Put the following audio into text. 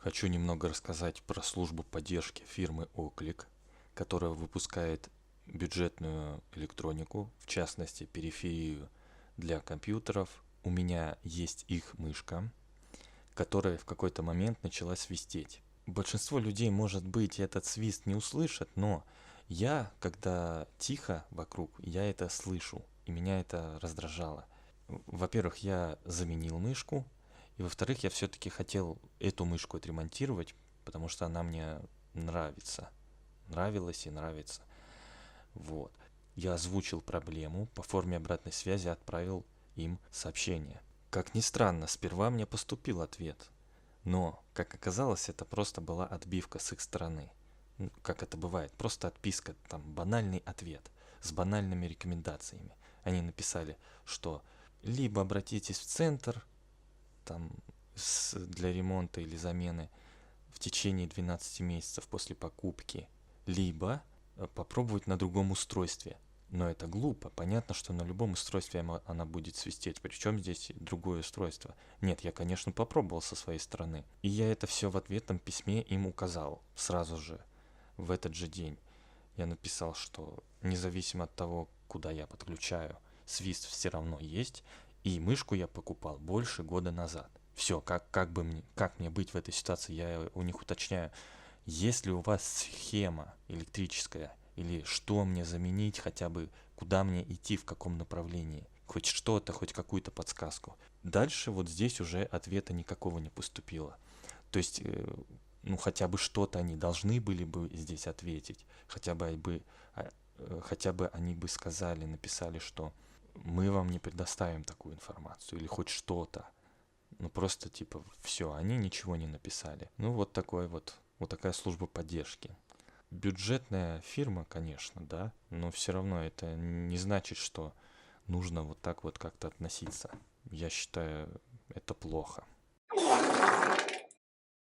Хочу немного рассказать про службу поддержки фирмы Оклик, которая выпускает бюджетную электронику, в частности периферию для компьютеров. У меня есть их мышка, которая в какой-то момент начала свистеть. Большинство людей, может быть, этот свист не услышат, но я, когда тихо вокруг, я это слышу, и меня это раздражало. Во-первых, я заменил мышку, и во-вторых, я все-таки хотел эту мышку отремонтировать, потому что она мне нравится. Нравилась и нравится. Вот. Я озвучил проблему, по форме обратной связи отправил им сообщение. Как ни странно, сперва мне поступил ответ, но, как оказалось, это просто была отбивка с их стороны. Ну, как это бывает, просто отписка, там банальный ответ с банальными рекомендациями. Они написали, что либо обратитесь в центр там, для ремонта или замены в течение 12 месяцев после покупки, либо попробовать на другом устройстве. Но это глупо. Понятно, что на любом устройстве она будет свистеть. Причем здесь другое устройство? Нет, я, конечно, попробовал со своей стороны. И я это все в ответном письме им указал. Сразу же, в этот же день. Я написал, что независимо от того, куда я подключаю, свист все равно есть. И мышку я покупал больше года назад. Все, как мне быть в этой ситуации, я у них уточняю. Если у вас схема электрическая, или что мне заменить, хотя бы куда мне идти, в каком направлении, хоть что-то, хоть какую-то подсказку. Дальше вот здесь уже ответа никакого не поступило. То есть, ну хотя бы что-то они должны были бы здесь ответить, хотя бы они бы сказали, написали, что мы вам не предоставим такую информацию, или хоть что-то. Ну просто типа все, они ничего не написали. Ну вот такая служба поддержки. Бюджетная фирма, конечно, да, но все равно это не значит, что нужно вот так вот как-то относиться. Я считаю, это плохо.